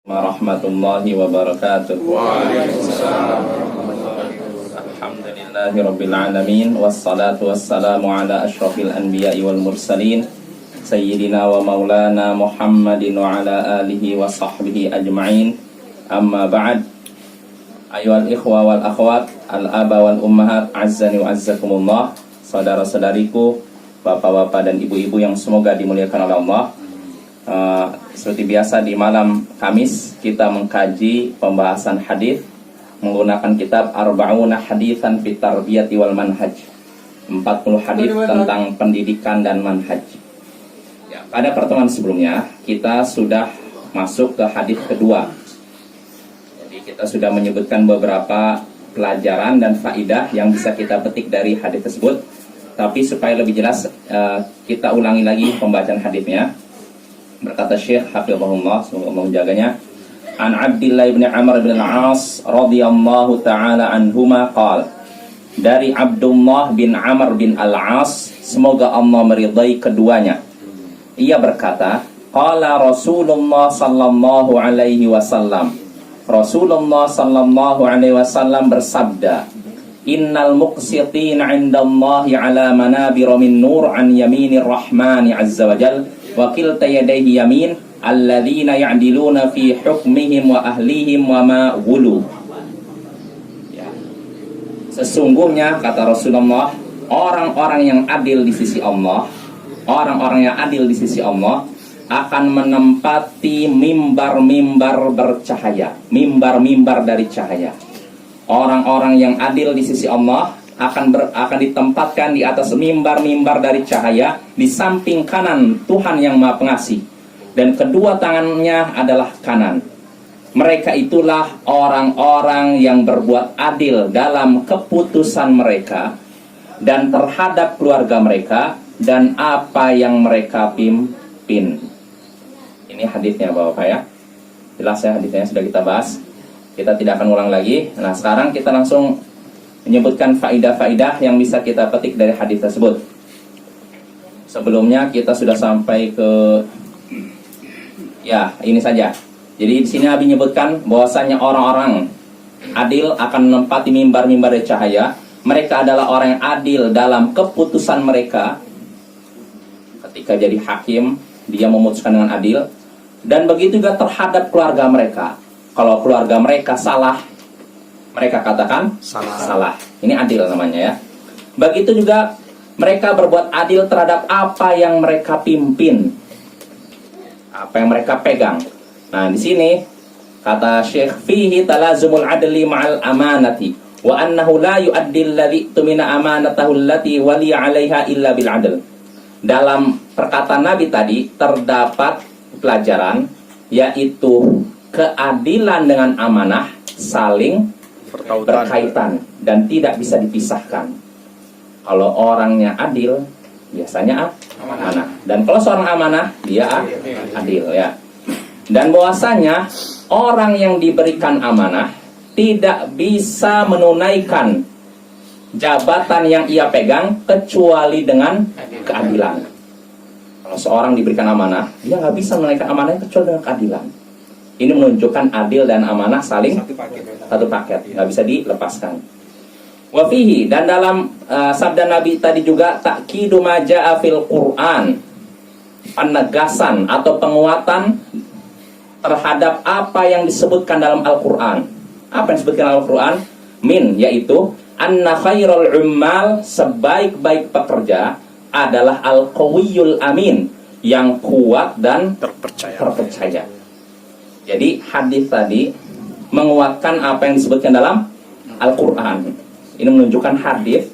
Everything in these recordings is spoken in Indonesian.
Warahmatullahi wabarakatuh. Waalaikumsalam. Alhamdulillahirabbil alamin wassalatu wassalamu ala asyrafil anbiya'i wal mursalin sayyidina wa maulana Muhammadin wa ala alihi wa sahbihi ajma'in. Amma ba'd. Ayyuhal ikhwa wal akhwat, al aba wal ummahat, azzani wa azzakumullah. Saudara-saudariku, bapak-bapak dan ibu-ibu yang semoga dimuliakan oleh Allah. Seperti biasa di malam Kamis kita mengkaji pembahasan hadis menggunakan kitab Arba'una Haditsan fit Tarbiyati wal Manhaj. 40 hadis tentang pendidikan dan manhaj. Ya, pada pertemuan sebelumnya kita sudah masuk ke hadis kedua. Jadi kita sudah menyebutkan beberapa pelajaran dan faidah yang bisa kita petik dari hadis tersebut. Tapi supaya lebih jelas kita ulangi lagi pembacaan hadisnya. Berkata Syekh hafizahullah, semoga Allah menjaganya. An Abdillah bin Amr bin Al-As radhiyallahu taala anhuma qala. Dari Abdullah bin Amr bin Al-As, semoga Allah meridai keduanya. Ia berkata, qala Rasulullah sallallahu alaihi wasallam. Rasulullah sallallahu alaihi wasallam bersabda, innal muqsitina 'indallahi 'ala manabir min nur an yaminir rahmani 'azza wa jalla. Wakil tayadaihi yamin alladzina ya'diluna fi hukmihim wa ahlihim wa ma wulu. Ya. Sesungguhnya kata Rasulullah, orang-orang yang adil di sisi Allah, orang-orang yang adil di sisi Allah akan menempati mimbar-mimbar bercahaya, mimbar-mimbar dari cahaya. Orang-orang yang adil di sisi Allah akan ditempatkan di atas mimbar-mimbar dari cahaya di samping kanan Tuhan yang Maha Pengasih, dan kedua tangannya adalah kanan. Mereka itulah orang-orang yang berbuat adil dalam keputusan mereka dan terhadap keluarga mereka dan apa yang mereka pimpin. Ini hadisnya Bapak ya. Jelas ya, hadisnya sudah kita bahas. Kita tidak akan ulang lagi. Nah, sekarang kita langsung menyebutkan faidah-faidah yang bisa kita petik dari hadis tersebut. Sebelumnya kita sudah sampai ke ini saja. Jadi di sini Nabi menyebutkan bahwasanya orang-orang adil akan menempati mimbar-mimbar dari cahaya. Mereka adalah orang yang adil dalam keputusan mereka. Ketika jadi hakim, dia memutuskan dengan adil. Dan begitu juga terhadap keluarga mereka. Kalau keluarga mereka salah, mereka katakan salah. Ini adil namanya ya. Begitu juga mereka berbuat adil terhadap apa yang mereka pimpin, apa yang mereka pegang. Nah, di sini kata Syekh, fihi talazumul adli ma'al amanati wa annahu la yu'addil ladzi tumina amanatahu allati wali 'alaiha illa bil 'adl. Dalam perkataan Nabi tadi terdapat pelajaran, yaitu keadilan dengan amanah saling berkaitan dan tidak bisa dipisahkan. Kalau orangnya adil, biasanya amanah. Dan kalau seorang amanah, dia adil ya. Dan bahwasanya orang yang diberikan amanah tidak bisa menunaikan jabatan yang ia pegang kecuali dengan keadilan. Kalau seorang diberikan amanah, dia nggak bisa menunaikan amanah kecuali dengan keadilan. Ini menunjukkan adil dan amanah saling satu paket, nggak bisa dilepaskan. Wafihi, dan dalam sabda Nabi tadi juga ta'kidu ma ja'a fil Qur'an, penegasan atau penguatan terhadap apa yang disebutkan dalam Al-Qur'an. Apa yang disebutkan dalam Al-Qur'an? Min, yaitu anna khairul ummal, sebaik-baik pekerja adalah al-qawiyul amin, yang kuat dan terpercaya. Jadi hadis tadi menguatkan apa yang disebutkan dalam Al-Quran. Ini menunjukkan hadis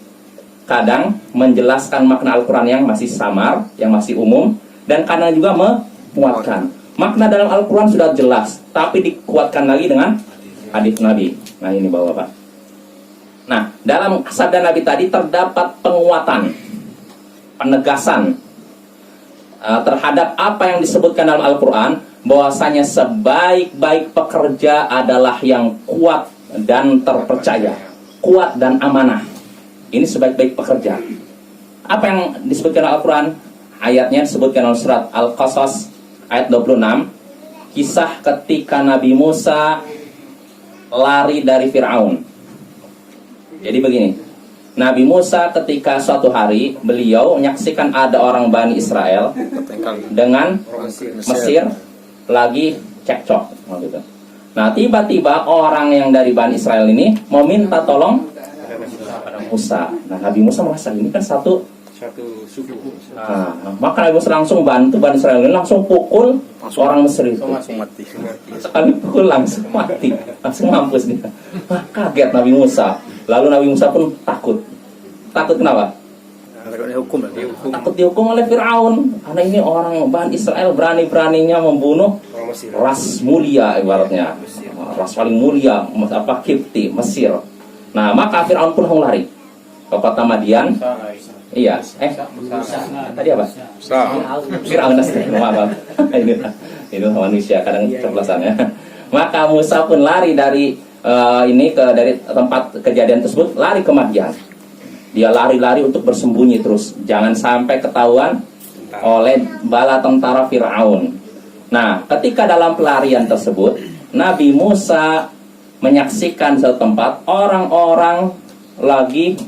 kadang menjelaskan makna Al-Quran yang masih samar, yang masih umum, dan kadang juga menguatkan. Makna dalam Al-Quran sudah jelas, tapi dikuatkan lagi dengan hadis Nabi. Nah, ini Bapak-bapak. Nah, dalam sabda Nabi tadi terdapat penguatan, penegasan terhadap apa yang disebutkan dalam Al-Quran, bahwasanya sebaik-baik pekerja adalah yang kuat dan terpercaya, kuat dan amanah. Ini sebaik-baik pekerja. Apa yang disebutkan dalam Al-Quran? Ayatnya disebutkan dalam surat Al-Qasas ayat 26. kisah ketika Nabi Musa lari dari Fir'aun. Jadi begini, Nabi Musa ketika suatu hari beliau menyaksikan ada orang Bani Israel dengan Mesir lagi cekcok gitu. Nah, tiba-tiba orang yang dari Bani Israel ini mau minta tolong pada Musa. Nah, Nabi Musa merasa ini kan satu suku. Nah, maka Nabi Musa langsung bantu Bani Israel ini, langsung pukul orang Mesir itu. Mati. Sekali pukul langsung mati, langsung mampus dia. Wah, kaget Nabi Musa. Lalu Nabi Musa pun takut. Takut kenapa? Takut dihukum oleh Fir'aun. Karena ini orang Bani Israel berani-beraninya membunuh ras mulia ibaratnya. Ras paling mulia, Kipti, Mesir. Nah, maka Fir'aun pun lari ke kota Madian. Iya, tadi apa? Fir'aun maaf. Ini manusia kadang keceplosannya. Maka Musa pun lari dari dari tempat kejadian tersebut, lari ke Madian. Dia lari-lari untuk bersembunyi terus, jangan sampai ketahuan oleh bala tentara Fir'aun. Nah, ketika dalam pelarian tersebut, Nabi Musa menyaksikan satu tempat orang-orang lagi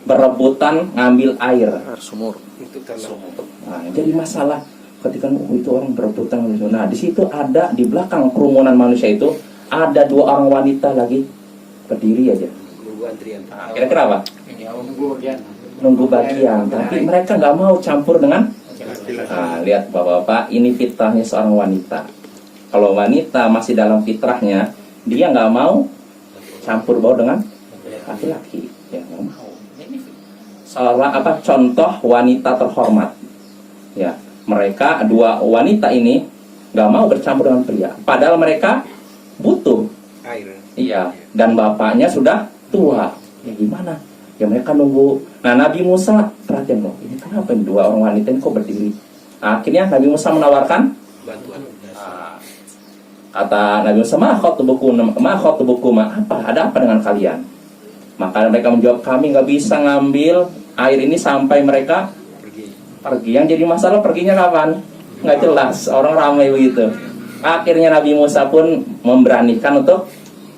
berebutan ngambil air Sumur. Nah, jadi masalah ketika itu orang berebutan ngambil sumur. Nah, di situ ada di belakang kerumunan manusia itu ada dua orang wanita lagi berdiri aja. Nah, kira-kira apa? Nunggu bagian, tapi mereka nggak mau campur dengan. Nah, lihat bapak-bapak, ini fitrahnya seorang wanita. Kalau wanita masih dalam fitrahnya, dia nggak mau campur baur dengan laki-laki, ya nggak mau. Ini seorang contoh wanita terhormat. Ya, mereka dua wanita ini nggak mau bercampur dengan pria, padahal mereka butuh Air. Iya, dan bapaknya sudah tua. Ya gimana? Ya mereka nunggu. Nah, Nabi Musa perhatian loh, ini kenapa ini dua orang wanita ini kok berdiri? Nah, akhirnya Nabi Musa menawarkan Bantuan. kata Nabi Musa, ma khotubukuma, apa? Ada apa dengan kalian? Maka mereka menjawab, kami nggak bisa ngambil air ini sampai mereka pergi. Yang jadi masalah perginya kapan? Nggak jelas, orang ramai begitu. Akhirnya Nabi Musa pun memberanikan untuk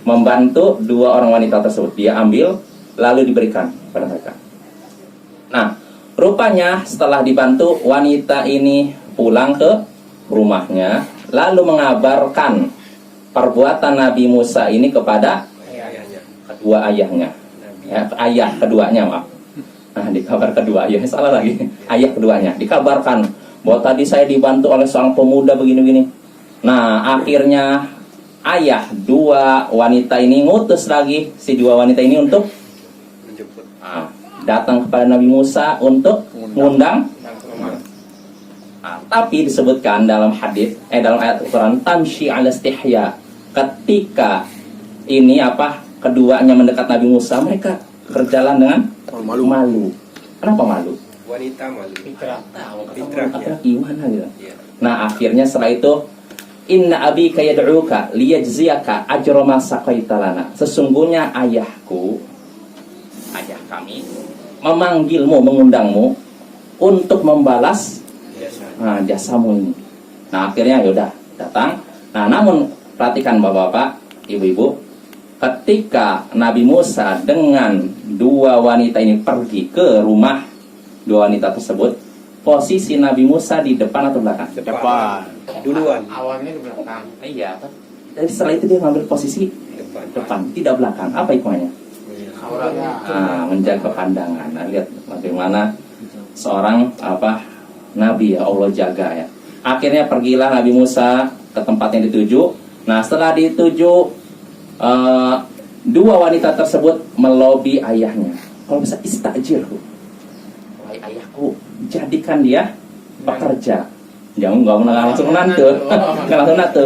membantu dua orang wanita tersebut. Dia ambil, lalu diberikan pada mereka. Nah, rupanya setelah dibantu, wanita ini pulang ke rumahnya, lalu mengabarkan perbuatan Nabi Musa ini kepada kedua ayahnya. Ya, ayah keduanya, maaf. Nah, dikabar kedua ayah, salah lagi. Ayah keduanya dikabarkan bahwa tadi saya dibantu oleh seorang pemuda begini-begini. Nah, akhirnya ayah dua wanita ini ngutus lagi si dua wanita ini untuk datang kepada Nabi Musa untuk mengundang. Tapi disebutkan dalam hadis, dalam ayat Al-Quran, tamshi ala istihya. Ketika ini keduanya mendekat Nabi Musa, mereka berjalan dengan malu. Kenapa malu? Wanita malu. Fitrah. Gimana gitu? Nah, akhirnya setelah itu, inna abika yad'uka liyajziyaka ajra ma saqaita lana. Sesungguhnya ayahku, ayah kami, memanggilmu, mengundangmu untuk membalas jasamu ini. Nah, akhirnya yaudah datang. Nah, namun perhatikan bapak-bapak, ibu-ibu, ketika Nabi Musa dengan dua wanita ini pergi ke rumah dua wanita tersebut, posisi Nabi Musa di depan atau belakang? Depan. Duluan. Awalnya di belakang. Iya. Jadi setelah itu dia mengambil posisi depan, tidak belakang. Apa hikmahnya? Menjaga pandangan. Nah, lihat bagaimana seorang Nabi ya Allah jaga ya. Akhirnya pergilah Nabi Musa ke tempat yang dituju. Nah, setelah dituju, dua wanita tersebut melobi ayahnya. Kalau bisa istajirhu, wahai ayahku, jadikan dia pekerja. Jangan nggak langsung menantu, nggak langsung menantu.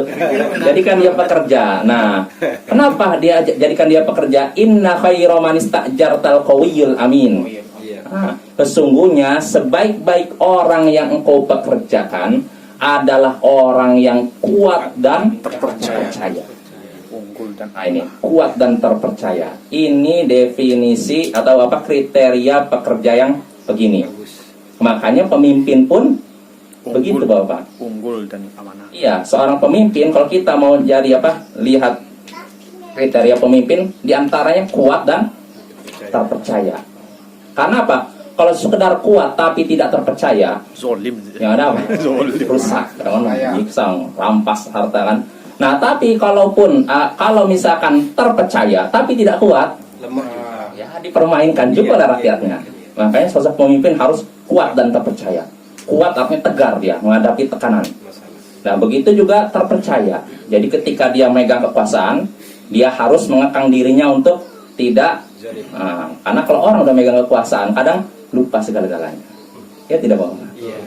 Jadikan dia pekerja. Nah, kenapa dia jadikan dia pekerja? Inna khairu man istajartal qawiyul amin. Sesungguhnya sebaik-baik orang yang engkau pekerjakan adalah orang yang kuat dan terpercaya. Nah, ini kuat dan terpercaya. Ini definisi atau kriteria pekerja yang begini. Makanya pemimpin pun Begitu Bapak. Unggul dan amanah. Iya, seorang pemimpin kalau kita mau jadi lihat kriteria pemimpin diantaranya kuat dan terpercaya. Karena apa? Kalau sekedar kuat tapi tidak terpercaya, Zolim. yang ada apa? Rusak, kan? Nyiksa, rampas harta kan. Nah, tapi kalaupun kalau misalkan terpercaya tapi tidak kuat, lemah juga. ya dipermainkan juga oleh rakyatnya. Makanya sosok pemimpin harus kuat dan terpercaya. Kuat artinya tegar dia menghadapi tekanan. Masalah. Nah, begitu juga terpercaya. Jadi ketika dia megang kekuasaan, dia harus mengekang dirinya untuk tidak. Zalim. Nah, karena kalau orang udah megang kekuasaan, kadang lupa segala-galanya. Ya tidak Bapak. Iya.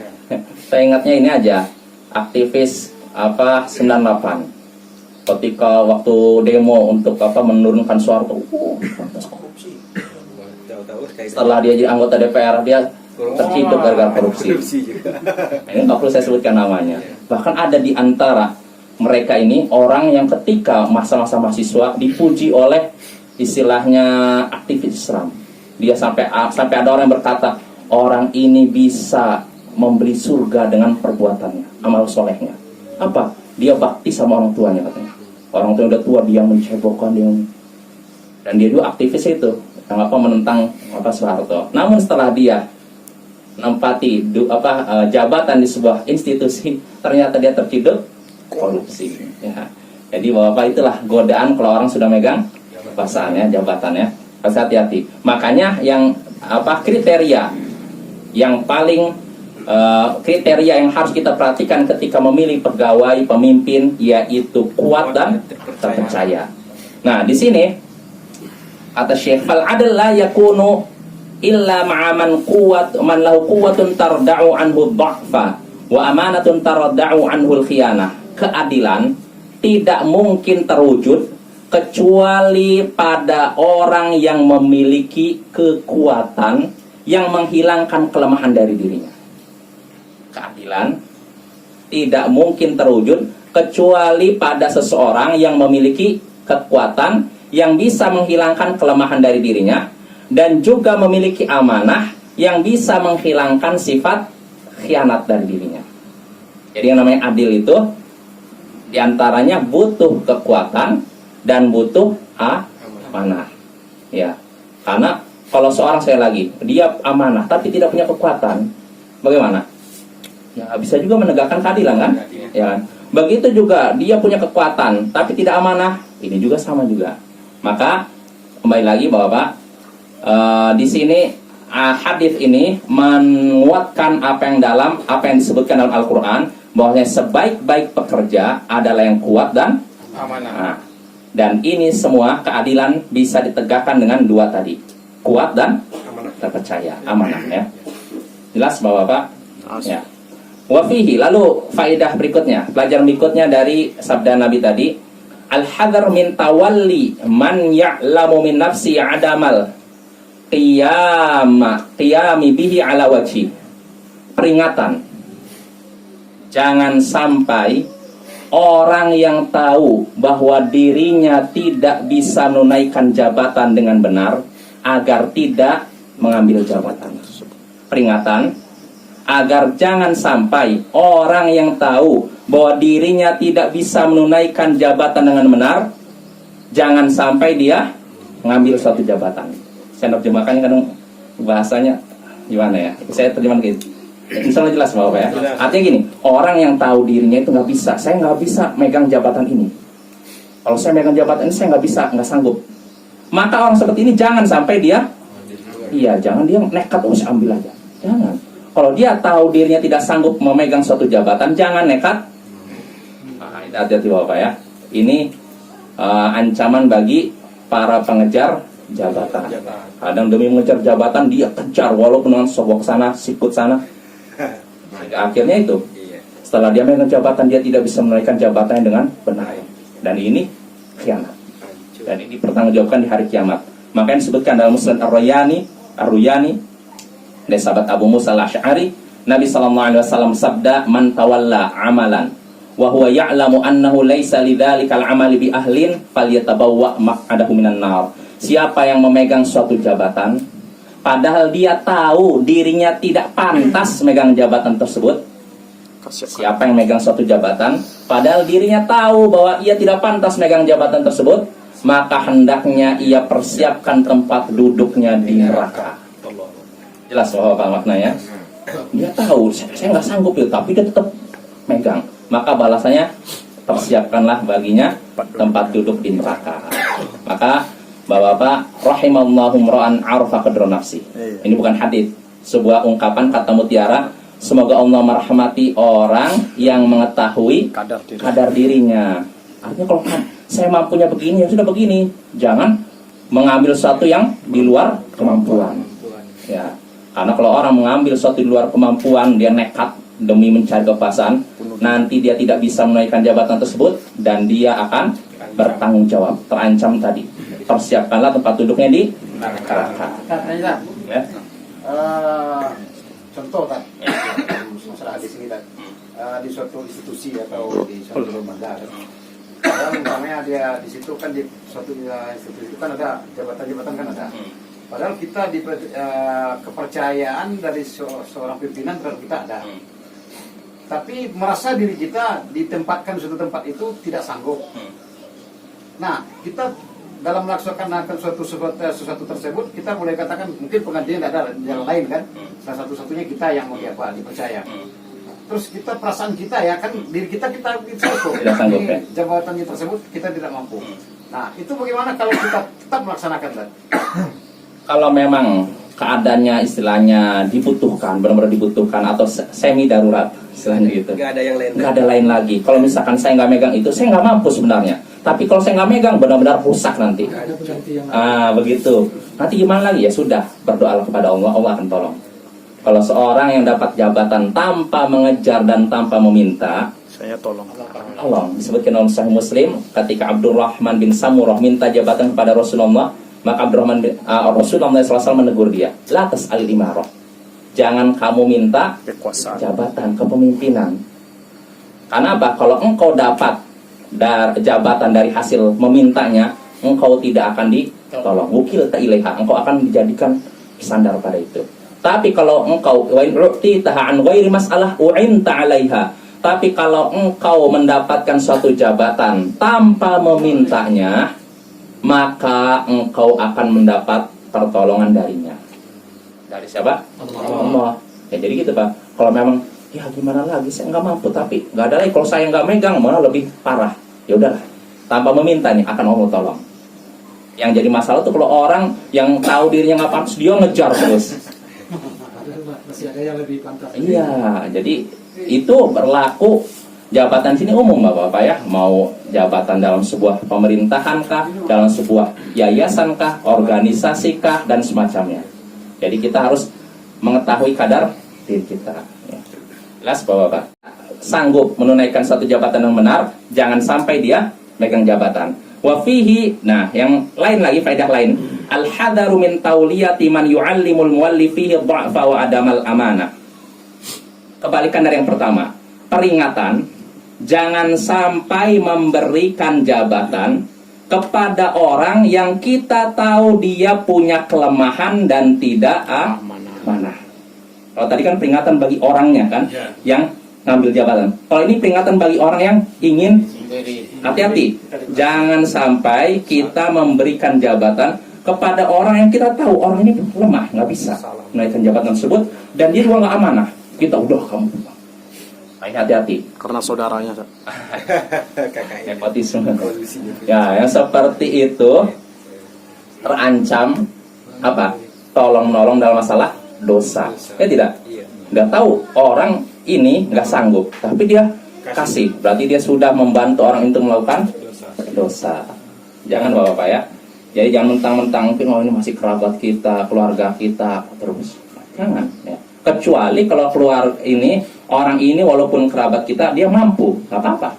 Saya ingatnya ini aja, aktivis 98. Ketika waktu demo untuk menurunkan Soeharto, atas korupsi. Tahu-tahu kayak Setelah dia jadi anggota DPR, dia terciduk gara-gara korupsi. juga. Ini nggak perlu saya sebutkan namanya. Bahkan ada di antara mereka ini orang yang ketika masa-masa mahasiswa dipuji oleh istilahnya aktivis Islam. Dia sampai ada orang yang berkata, orang ini bisa membeli surga dengan perbuatannya, amal solehnya. Apa? Dia bakti sama orang tuanya katanya. Orang tua udah tua, dia mencebokkan dia. Dan dia juga aktivis itu, yang menentang Soeharto. Namun setelah dia menempati jabatan di sebuah institusi, ternyata dia terciduk korupsi. Ya. Jadi Bapak itulah godaan kalau orang sudah megang kekuasaannya, jabatannya. Harus hati-hati. Makanya yang kriteria yang paling kriteria yang harus kita perhatikan ketika memilih pegawai pemimpin yaitu kuat dan terpercaya. Nah, di sini kata Syekh, fal adl la yakunu illa ma'aman man lahu quwwatun tarda'u anhu dha'fa wa amanatun tarda'u anhu al-khiyanah. Keadilan tidak mungkin terwujud kecuali pada orang yang memiliki kekuatan yang menghilangkan kelemahan dari dirinya. Keadilan tidak mungkin terwujud kecuali pada seseorang yang memiliki kekuatan yang bisa menghilangkan kelemahan dari dirinya dan juga memiliki amanah yang bisa menghilangkan sifat khianat dari dirinya. Jadi yang namanya adil itu diantaranya butuh kekuatan dan butuh amanah. Ya, karena kalau seorang dia amanah tapi tidak punya kekuatan, bagaimana? Ya, bisa juga menegakkan keadilan kan? Ya kan? Begitu juga dia punya kekuatan tapi tidak amanah, ini juga sama juga. Maka kembali lagi Bapak, di sini hadis ini menguatkan apa yang disebutkan dalam Al-Qur'an, bahwasanya sebaik-baik pekerja adalah yang kuat dan Amanah. Nah, dan ini semua keadilan bisa ditegakkan dengan dua tadi, kuat dan terpercaya, amanah ya. Jelas Bapak? Ya. Wafihi, lalu faedah berikutnya, pelajaran berikutnya dari sabda Nabi tadi, al-hadar min tawalli man ya'lamu min nafsi adamal qiyami bihi ala wajhi. Peringatan, jangan sampai orang yang tahu bahwa dirinya tidak bisa menunaikan jabatan dengan benar agar tidak mengambil jabatan. Peringatan agar jangan sampai orang yang tahu bahwa dirinya tidak bisa menunaikan jabatan dengan benar, jangan sampai dia mengambil suatu jabatan. Saya terjemahkannya kadang bahasanya gimana ya? Saya terjemahkan gitu. Insya Allah jelas Bapak ya. Artinya gini, orang yang tahu dirinya itu nggak bisa, saya nggak bisa megang jabatan ini. Kalau saya megang jabatan ini saya nggak bisa, nggak sanggup. Maka orang seperti ini jangan sampai dia, jangan dia nekat saya ambil aja. Jangan. Kalau dia tahu dirinya tidak sanggup memegang suatu jabatan, jangan nekat. Nah, hati-hati Bapak ya. Ini ancaman bagi para pengejar jabatan. Kadang demi mengejar jabatan dia kejar walaupun dengan sobok sana, sikut sana. Akhirnya itu, setelah dia memegang jabatan dia tidak bisa menunaikan jabatannya dengan benar. Dan ini khianat. Dan ini dipertanggungjawabkan di hari kiamat. Makanya disebutkan dalam Musnad Ar-Ruyani dari sahabat Abu Musa al-Asy'ari, Nabi SAW sabda, man tawalla amalan wa huwa ya'lamu annahu laisa lidzalikal amali bi ahlin falyatabawwa maq'adahu minan nar. Siapa yang memegang suatu jabatan padahal dia tahu dirinya tidak pantas megang jabatan tersebut, Siapa yang megang suatu jabatan, padahal dirinya tahu bahwa ia tidak pantas megang jabatan tersebut, maka hendaknya ia persiapkan tempat duduknya di neraka. Jelas bahwa apa maknanya? Dia tahu, saya nggak sanggup itu, tapi dia tetap megang. Maka balasannya, persiapkanlah baginya tempat duduk di neraka. Maka Bapak-bapak, rahimallahu mra'an arafa qadra nafsi. Ini bukan hadis, sebuah ungkapan kata mutiara. Semoga Allah merahmati orang yang mengetahui kadar dirinya. Artinya kalau saya mampunya begini, ya sudah begini. Jangan mengambil sesuatu yang di luar kemampuan. Ya, karena kalau orang mengambil sesuatu di luar kemampuan, dia nekat demi mencari kekuasaan, nanti dia tidak bisa menunaikan jabatan tersebut dan dia akan bertanggung jawab, terancam tadi. Persiapkanlah tempat duduknya di neraka. Ya. Contoh kan, masalah hadis ini kan, di suatu institusi atau di suatu lembaga. Kalau misalnya dia di situ kan di suatu institusi itu kan ada jabatan-jabatan kan ada. Padahal kita di kepercayaan dari seorang pimpinan terhadap kita ada. Tapi merasa diri kita ditempatkan di suatu tempat itu tidak sanggup. Nah, kita dalam melaksanakan sesuatu tersebut, kita boleh katakan mungkin penggantinya tidak ada jalan lain kan. Salah satu-satunya kita yang mau dipercaya. Terus kita perasaan kita ya kan diri kita sanggup. Tidak sanggup ya. Jabatannya tersebut kita tidak mampu. Nah, itu bagaimana kalau kita tetap melaksanakan kan? Kalau memang keadaannya istilahnya dibutuhkan, benar-benar dibutuhkan atau semi darurat istilahnya gitu. Nggak ada yang lain. Nggak ada lain lagi. Kalau misalkan saya nggak megang itu, saya nggak mampu sebenarnya. Tapi kalau saya nggak megang, benar-benar rusak nanti. Begitu. Nanti gimana lagi? Ya sudah, berdoa kepada Allah, Allah akan tolong. Kalau seorang yang dapat jabatan tanpa mengejar dan tanpa meminta, saya tolong. Disebutkan dalam Sahih Muslim, ketika Abdurrahman bin Samurah minta jabatan kepada Rasulullah, maka Rasulullah SAW menegur dia, la tas'alil imarah. Jangan kamu minta Kekuasaan. jabatan kepemimpinan. Karena apa? Kalau engkau dapat jabatan dari hasil memintanya, engkau tidak akan ditolong. Wukil ta'ilaiha, engkau akan dijadikan sandar pada itu. Tapi kalau engkau tapi kalau engkau mendapatkan suatu jabatan tanpa memintanya, maka engkau akan mendapat pertolongan darinya. Dari siapa? Allah. Ya jadi gitu Pak. Kalau memang ya gimana lagi, saya nggak mampu, tapi nggak ada lagi. Kalau saya nggak megang malah lebih parah. Ya udahlah, tanpa meminta nih akan Allah tolong. Yang jadi masalah tuh kalau orang yang tahu dirinya nggak pantas, dia ngejar terus. Masih ada yang lebih pantas. Iya, jadi itu berlaku jabatan sini umum Bapak-bapak ya. Mau jabatan dalam sebuah pemerintahan kah, dalam sebuah yayasan kah, organisasi kah, dan semacamnya. Jadi kita harus mengetahui kadar diri kita. Ya. Jelas Bapak-bapak. Sanggup menunaikan satu jabatan yang benar, jangan sampai dia megang jabatan. Wafihi, nah yang lain lagi, faedah lain. Al-hadaru min tauliyati man yu'allimul muwalli fihi dha'fa wa adamal amanah. Kebalikan dari yang pertama, peringatan, jangan sampai memberikan jabatan kepada orang yang kita tahu dia punya kelemahan dan tidak amanah. Kalau tadi kan peringatan bagi orangnya kan, yang ngambil jabatan. Kalau ini peringatan bagi orang yang ingin, hati-hati. Jangan sampai kita memberikan jabatan kepada orang yang kita tahu orang ini lemah, nggak bisa menaikkan jabatan tersebut, dan dia juga nggak amanah. Kita udah kamu. Ini hati-hati. Karena saudaranya. Kakaknya. Nepotisme. Ya, yang seperti itu terancam apa? Tolong-nolong dalam masalah dosa. Ya tidak? Nggak tahu orang ini nggak sanggup, tapi dia kasih. Berarti dia sudah membantu orang itu melakukan dosa. Jangan Bapak-bapak ya. Jadi jangan mentang-mentang oh ini masih kerabat kita, keluarga kita terus. Jangan ya. Kecuali kalau keluar ini, orang ini walaupun kerabat kita, dia mampu, nggak apa-apa.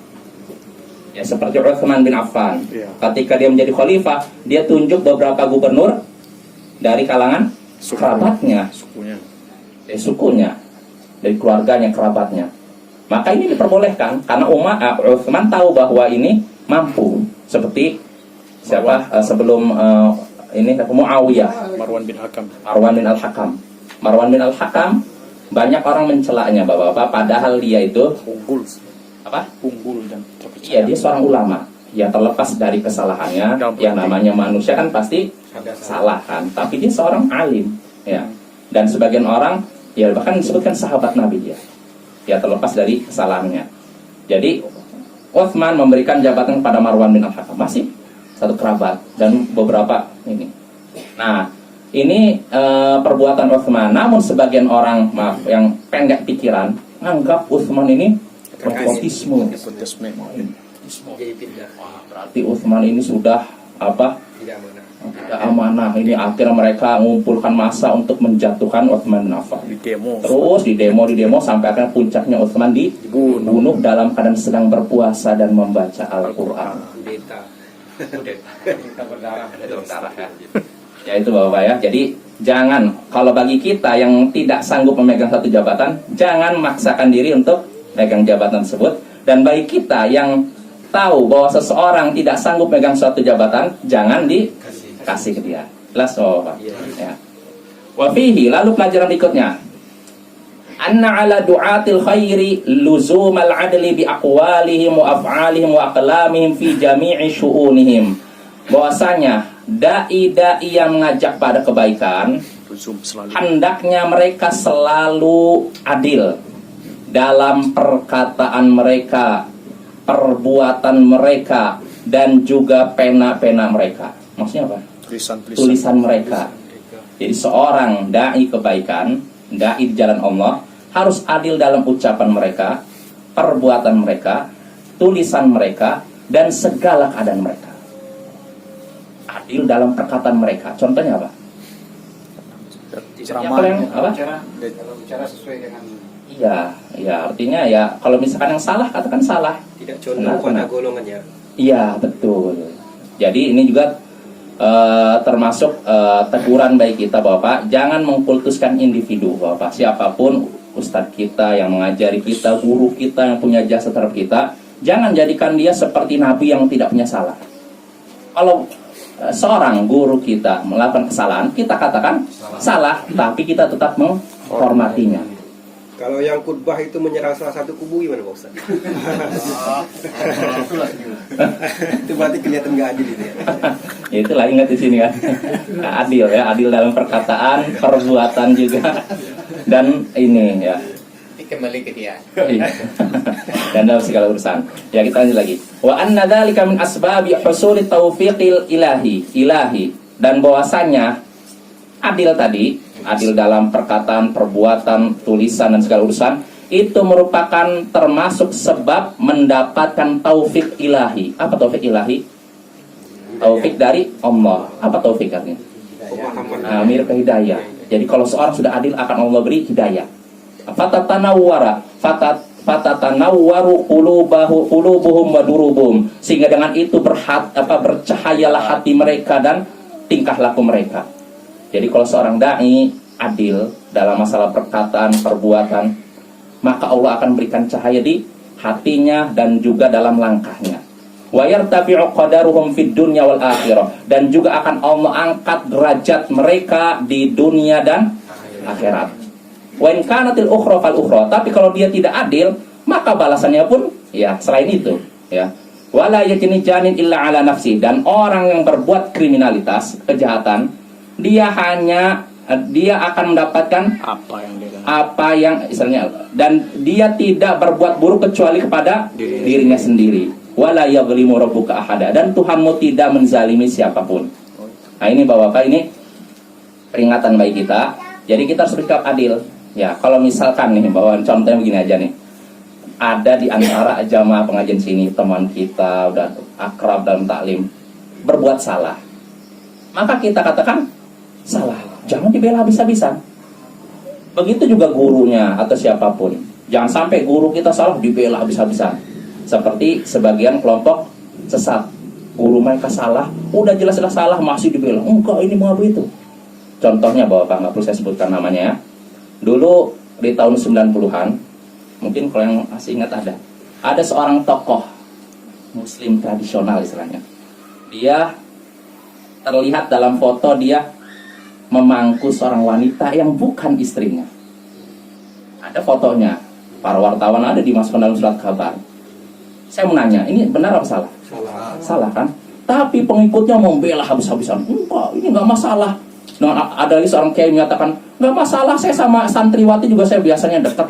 Ya seperti Utsman bin Affan, ketika dia menjadi khalifah, dia tunjuk beberapa gubernur dari kalangan kerabatnya, sukunya, dari keluarganya, kerabatnya. Maka ini diperbolehkan karena Utsman tahu bahwa ini mampu. Seperti siapa sebelum ini Muawiyah, Marwan bin Hakam. Marwan bin Al-Hakam banyak orang mencelaknya bapak-bapak, padahal dia itu Unggul, apa? unggul dan Iya, dia seorang ulama. Ya terlepas dari kesalahannya, yang namanya manusia kan pasti salah kan. Tapi dia seorang alim, ya. Dan sebagian orang, ya bahkan disebutkan sahabat Nabi dia. Ya terlepas dari kesalahannya. Jadi Utsman memberikan jabatan kepada Marwan bin Al-Hakam, masih satu kerabat dan beberapa ini. Nah, ini perbuatan Utsman. Namun sebagian orang, maaf, yang pendek pikiran, menganggap Utsman ini nepotisme. jadi pindah. Wah, berarti Utsman ini sudah apa? Tidak mana. Tidak amanah. Ini akhirnya mereka mengumpulkan massa untuk menjatuhkan Utsman bin Affan. Di demo. Terus di demo sampai akhirnya puncaknya Utsman dibunuh dalam keadaan sedang berpuasa dan membaca Al-Qur'an. Beta. Kita berdarah. Berdarah ya. Ya itu Bapak ya. Jadi jangan, kalau bagi kita yang tidak sanggup memegang satu jabatan, jangan maksakan diri untuk megang jabatan tersebut. Dan bagi kita yang tahu bahwa seseorang tidak sanggup megang suatu jabatan, jangan dikasih ke dia. Jelas Bapak? Ya. Wa fihi, lalu pelajaran berikutnya. Anna ala du'atil khairi luzumal adli bi aqwalihim wa af'alihim wa aqlamihim fi jami'i syu'unihim. Bahwasanya dai-dai yang mengajak pada kebaikan, hendaknya mereka selalu adil dalam perkataan mereka, perbuatan mereka, dan juga pena-pena mereka. Maksudnya apa? Tulisan mereka. Jadi seorang dai kebaikan, dai di jalan Allah, harus adil dalam ucapan mereka, perbuatan mereka, tulisan mereka, dan segala keadaan mereka. Adil dalam perkataan mereka. Contohnya apa? Ceramah. Apa? Kalau bicara sesuai dengan Iya, artinya ya kalau misalkan yang salah katakan salah. Tidak condong pada golongannya. Iya, betul. Jadi ini juga termasuk teguran bagi kita Bapak, jangan mengkultuskan individu Bapak. Siapapun ustadz kita yang mengajari kita, guru kita yang punya jasa terhadap kita, jangan jadikan dia seperti nabi yang tidak punya salah. Kalau seorang guru kita melakukan kesalahan, kita katakan salah, tapi kita tetap menghormatinya. Kalau yang khutbah itu menyerang salah satu kubu gimana Pak Ustaz? Itu berarti kelihatan nggak adil itu ya. Itulah ingat di sini kan. Nah, adil ya, adil dalam perkataan, perbuatan juga. Dan ini ya. Kembali ke dia. Dan dalam segala urusan. Ya kita lanjut lagi. Wa anna dzalika min asbabi husuli taufiqil ilahi. Dan bahwasanya adil tadi, adil dalam perkataan, perbuatan, tulisan dan segala urusan, itu merupakan termasuk sebab mendapatkan taufik ilahi. Apa taufik ilahi? Taufik dari Allah. Apa taufik artinya? Amir ke hidayah. Jadi kalau seorang sudah adil akan Allah beri hidayah. Fatatanawwaru qulubuhum wa durubuhum, sehingga dengan itu bercahayalah hati mereka dan tingkah laku mereka. Jadi kalau seorang dai adil dalam masalah perkataan, perbuatan, maka Allah akan berikan cahaya di hatinya dan juga dalam langkahnya. Wa yartafi'u qadaruhum fid dunya wal akhirah, dan juga akan Allah angkat derajat mereka di dunia dan akhirat. Wa in kanatil ukhra fal ukhra, tapi kalau dia tidak adil, maka balasannya pun ya selain itu, ya. Wala yajni janin illa ala nafsi, dan orang yang berbuat kriminalitas, kejahatan, dia akan mendapatkan apa yang istilahnya, dan dia tidak berbuat buruk kecuali kepada dirinya sendiri. Wala yaghlimu rabbuka ahada, dan Tuhanmu tidak menzalimi siapapun. Nah ini Bapak-bapak, ini peringatan bagi kita. Jadi kita harus bersikap adil. Ya, kalau misalkan nih bahwa contohnya begini aja nih. Ada di antara jamaah pengajian sini teman kita udah akrab dalam taklim berbuat salah. Maka kita katakan salah. Jangan dibela habis-habisan. Begitu juga gurunya atau siapapun. Jangan sampai guru kita salah dibela habis-habisan. Seperti sebagian kelompok sesat. Guru mereka salah, udah jelas-jelas salah masih dibela. Enggak, ini mau begitu. Contohnya Bapak, nggak perlu saya sebutkan namanya ya. Dulu di tahun 90-an, mungkin kalau yang masih ingat ada seorang tokoh muslim tradisional istilahnya. Dia terlihat dalam foto dia memangku seorang wanita yang bukan istrinya. Ada fotonya. Para wartawan ada dimasukkan dalam surat kabar. Saya mau nanya, ini benar apa salah? Salah. Salah kan? Tapi pengikutnya membela habis-habisan. Enggak, ini nggak masalah. Nah, ada lagi seorang kiai menyatakan, nggak masalah, saya sama santriwati juga saya biasanya dekat.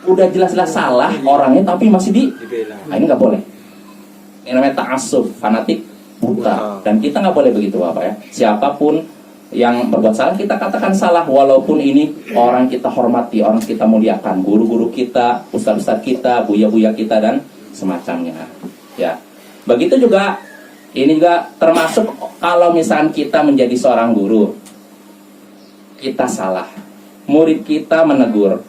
Udah jelas-jelas salah orangnya, tapi masih Dibela. Nah, ini nggak boleh. Ini namanya ta'assub, fanatik, buta. Dan kita nggak boleh begitu, Bapak ya. Siapapun yang berbuat salah, kita katakan salah. Walaupun ini orang kita hormati, orang kita muliakan. Guru-guru kita, ustaz-ustaz kita, buya-buya kita, dan semacamnya. Ya. Begitu juga, ini juga termasuk kalau misalnya kita menjadi seorang guru. Kita salah. Murid kita menegur.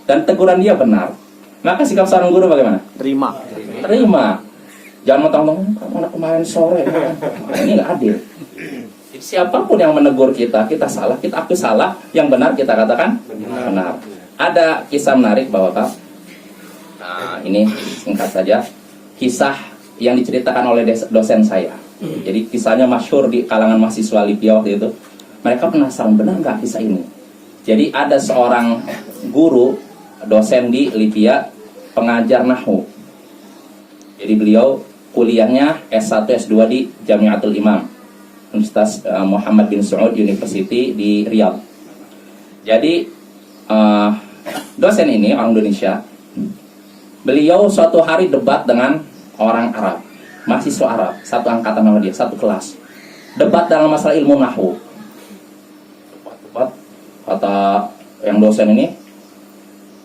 Dan teguran dia benar. Maka sikap seorang guru bagaimana? Terima. Jangan mentang-mentang mana kemarin sore. Ini nggak adil. Siapapun yang menegur kita, kita salah, kita akui salah. Yang benar kita katakan benar. Ada kisah menarik Bapak. Nah, ini singkat saja. Kisah yang diceritakan oleh dosen saya. Jadi kisahnya masyhur di kalangan mahasiswa Libya waktu itu. Mereka penasaran benar nggak kisah ini. Jadi ada seorang guru dosen di Libya pengajar nahwu. Jadi beliau kuliahnya S1 S2 di Jamiatul Imam Universitas Muhammad bin Saud University di Riyadh. Jadi dosen ini orang Indonesia. Beliau suatu hari debat dengan orang Arab, mahasiswa Arab, satu angkatan sama dia, satu kelas. Debat dalam masalah ilmu nahwu. Debat, kata yang dosen ini,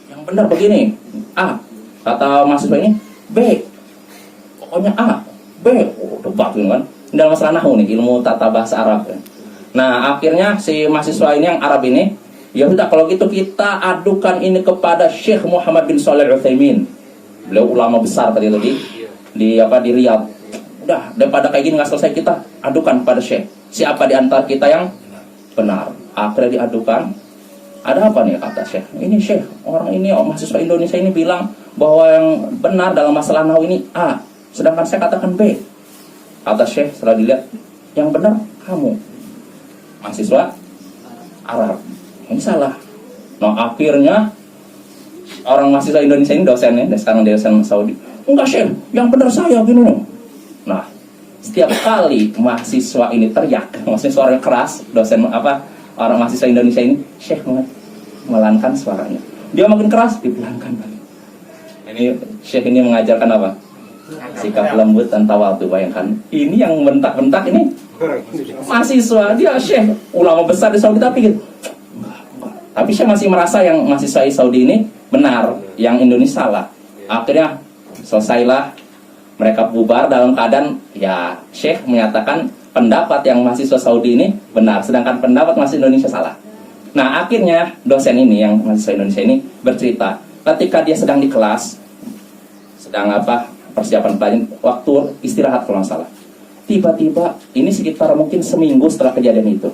yang benar begini, A. Kata mahasiswa ini, B. Pokoknya A, B. Oh, debat gitu kan. Dalam masalah nahwu nih, ilmu tata bahasa Arab. Nah, akhirnya si mahasiswa ini yang Arab ini, ya udah kalau gitu kita adukan ini kepada Syekh Muhammad bin Shalih Al-Utsaimin. Beliau ulama besar tadi di Riyadh. Udah, daripada kayak gini nggak selesai, kita adukan pada Syekh. Siapa di antara kita yang benar? Akhirnya diadukan. Ada apa nih kata Syekh? Ini Syekh, orang ini mahasiswa Indonesia ini bilang bahwa yang benar dalam masalah nahwu ini A, sedangkan saya katakan B. Kata Syekh setelah dilihat, yang benar kamu, mahasiswa Arab. Ini salah. Nah, akhirnya orang mahasiswa Indonesia ini dosennya, dan sekarang dosen Saudi. Enggak Syekh, yang benar saya gini nih. Nah, setiap kali mahasiswa ini teriak, maksudnya suaranya keras, orang mahasiswa Indonesia ini, Syekh melankan suaranya. Dia makin keras, dipelankan. Ini Syekh ini mengajarkan apa? Sikap lembut dan tawadhu. Bayangkan, ini yang bentak-bentak ini mahasiswa, dia Syekh ulama besar di Saudi, tapi gitu. Tapi Syekh masih merasa yang mahasiswa Saudi ini benar, yang Indonesia salah. Akhirnya selesailah, mereka bubar dalam keadaan ya Syekh menyatakan pendapat yang mahasiswa Saudi ini benar, sedangkan pendapat mahasiswa Indonesia salah. Nah, akhirnya dosen ini yang mahasiswa Indonesia ini bercerita ketika dia sedang di kelas, sedang persiapan pelajaran, waktu istirahat kalau nggak salah. Tiba-tiba, ini sekitar mungkin seminggu setelah kejadian itu,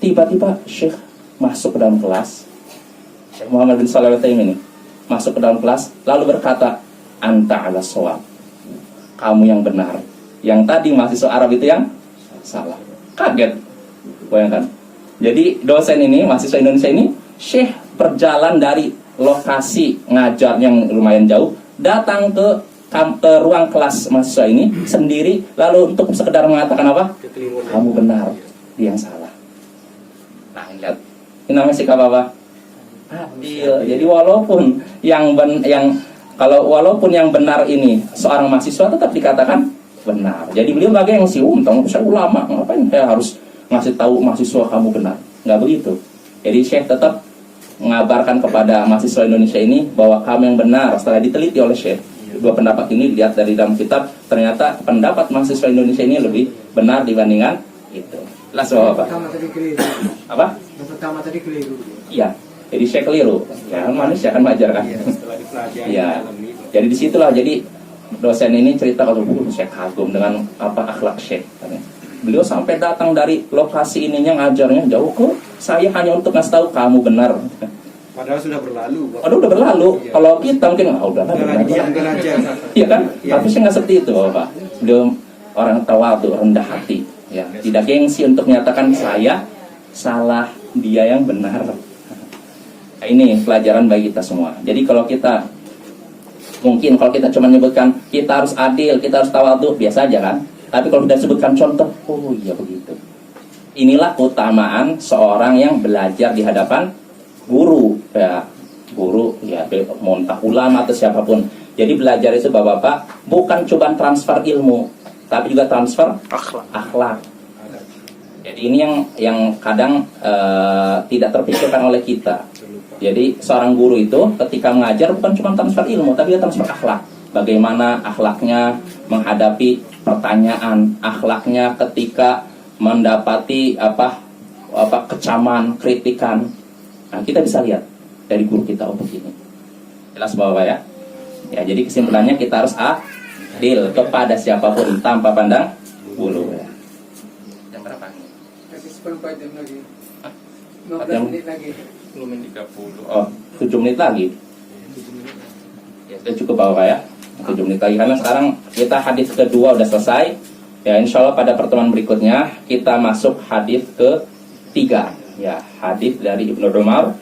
tiba-tiba Syekh masuk ke dalam kelas, Syekh Muhammad bin Shalih Al-Utsaimin ini masuk ke dalam kelas, lalu berkata, anta ala shawab, kamu yang benar, yang tadi mahasiswa Arab itu yang salah. Kaget, bayangkan. Jadi dosen ini, mahasiswa Indonesia ini, Syekh berjalan dari lokasi ngajar yang lumayan jauh, datang ke ruang kelas mahasiswa ini sendiri, lalu untuk sekedar mengatakan apa? Kamu benar, dia yang salah. Nah, lihat, ini namanya sikap apa? Adil. Jadi walaupun walaupun yang benar ini seorang mahasiswa tetap dikatakan benar. Jadi beliau bagai yang saya ulama, ngapain saya harus ngasih tahu mahasiswa kamu benar? Nggak begitu. Jadi Syekh tetap mengabarkan kepada mahasiswa Indonesia ini bahwa kamu yang benar. Setelah diteliti oleh Syekh, dua pendapat ini dilihat dari dalam kitab, ternyata pendapat mahasiswa Indonesia ini lebih benar dibandingkan itu. Jelas apa? Apa? Yang pertama tadi keliru. Iya. Jadi Syekh keliru. Ya, manusia kan wajar kan? Setelah dipelajari Iya. dalam itu. Jadi disitulah, jadi dosen ini cerita kalau Syekh kagum dengan akhlak Syekh. Beliau sampai datang dari lokasi ininya ngajarnya jauh ke saya hanya untuk ngasih tahu kamu benar. Padahal sudah berlalu. Udah berlalu. Iya. Kalau kita mungkin udahlah. Diam aja. Iya kan? Iya. Tapi saya nggak seperti itu, Bapak. Beliau orang tawadhu, rendah hati. Ya, tidak gengsi untuk menyatakan saya salah, dia yang benar. Nah, ini pelajaran bagi kita semua. Jadi kalau kita mungkin kalau kita cuma menyebutkan kita harus adil, kita harus tawadhu, biasa aja kan. Tapi kalau kita sebutkan contoh, oh iya begitu. Inilah keutamaan seorang yang belajar di hadapan guru, ya guru, ya mau entah ulama atau siapapun. Jadi belajar itu bapak-bapak bukan cuma transfer ilmu, tapi juga transfer akhlak. Jadi ini yang kadang tidak terpikirkan oleh kita. Jadi seorang guru itu ketika mengajar bukan cuma transfer ilmu, tapi juga transfer akhlak. Bagaimana akhlaknya menghadapi pertanyaan, akhlaknya ketika mendapati kecaman, kritikan. Nah, kita bisa lihat dari guru kita begini. Jelas Bapak ya? Ya, jadi kesimpulannya kita harus adil kepada siapapun tanpa pandang bulu. Ya. Jam berapa? Kasih 10 jam lagi. Jam 15 menit lagi. 10 menit 30. Oh, 7 menit lagi. Ya, sudah cukup Bapak ya. 7 menit lagi karena sekarang kita hadis kedua udah selesai. Ya, insya Allah pada pertemuan berikutnya kita masuk hadis ketiga. Ya, hadis dari Ibnu Umar.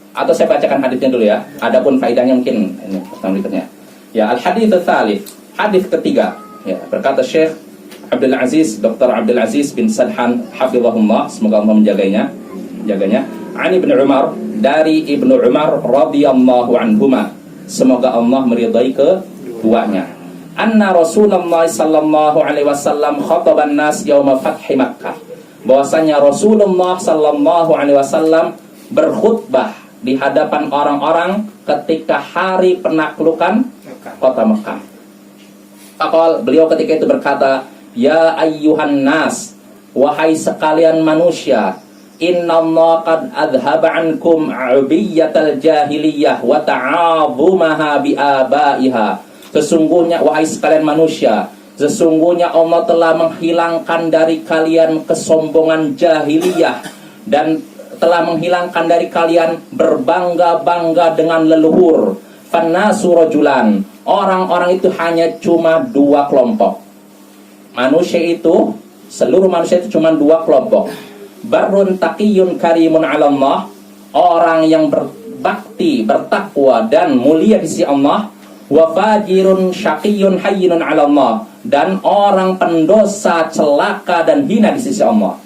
Atau saya bacakan hadisnya dulu ya. Adapun faedahnya mungkin ini pertemuan berikutnya. Ya, al-hadits tsalits, hadis ketiga. Ya, berkata Syekh Abdul Aziz, Dr. Abdul Aziz bin Sadhan hafizahullah, semoga Allah menjaganya. Ani Ibnu Umar, dari Ibnu Umar radhiyallahu anhuma, semoga Allah meridai keduanya. Anna Rasulullah sallallahu alaihi wasallam khataban nas yauma fathi Makkah. Bahwasanya Rasulullah sallallahu alaihi wasallam berkhutbah di hadapan orang-orang ketika hari penaklukan kota Mekah. Faqal, beliau ketika itu berkata, ya ayyuhan nas, wahai sekalian manusia, innallaha qad adhaba ankum ubiyatal jahiliyah wa ta'azumaha bi abaiha. Sesungguhnya wahai sekalian manusia, sesungguhnya Allah telah menghilangkan dari kalian kesombongan jahiliyah dan telah menghilangkan dari kalian berbangga-bangga dengan leluhur. Fannasu rajulan, orang-orang itu hanya cuma 2 kelompok. Manusia itu, seluruh manusia itu cuma 2 kelompok. Barrun taqiyun karimun 'ala Allah, orang yang berbakti, bertakwa dan mulia di sisi Allah. Wa fajirun syaqiyun hayyinun 'ala Allah, dan orang pendosa, celaka dan hina di sisi Allah.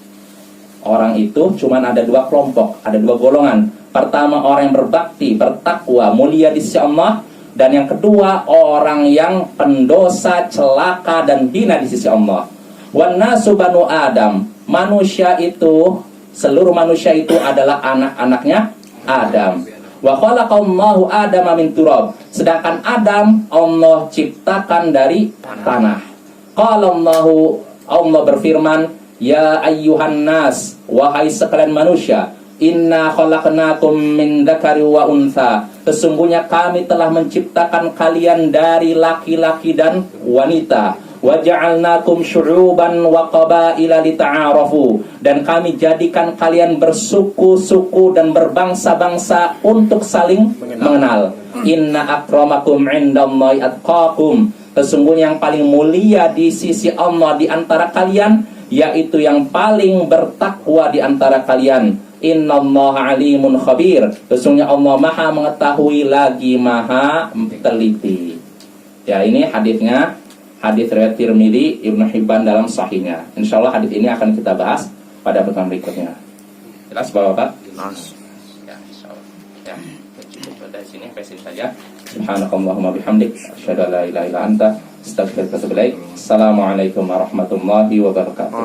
Orang itu cuma ada 2 kelompok, ada 2 golongan. Pertama orang yang berbakti, bertakwa, mulia di sisi Allah. Dan yang kedua orang yang pendosa, celaka dan hina di sisi Allah. Wan nasu banu Adam, manusia itu, seluruh manusia itu adalah anak-anaknya Adam. Wa khalaqallahu Adama min turab, sedangkan Adam Allah ciptakan dari tanah. Qala Allah berfirman, ya ayyuhan nas, wahai sekalian manusia, inna khalaqnakum min dzakari wa untha, sesungguhnya kami telah menciptakan kalian dari laki-laki dan wanita. Wa ja'alnakum syu'uban wa qabaila lita'arafu, dan kami jadikan kalian bersuku-suku dan berbangsa-bangsa untuk saling mengenal. Inna akramakum 'indallahi atqakum, sesungguhnya yang paling mulia di sisi Allah di antara kalian yaitu yang paling bertakwa di antara kalian. Innallaha alimun khabir, sesungguhnya Allah maha mengetahui lagi maha teliti. Ya, ini hadisnya, hadis riwayat Tirmidzi, Ibnu Hibban dalam sahihnya. Insyaallah hadis ini akan kita bahas pada pertemuan berikutnya. Jelas Bapak-bapak? Ya, insyaallah. Ya, cukup dari sini sampai sini saja. Subhanakallahumma bihamdik, asyhadu an la ilaha illa anta, astaghfiruka wa atubu ilaik. Assalamualaikum warahmatullahi wabarakatuh.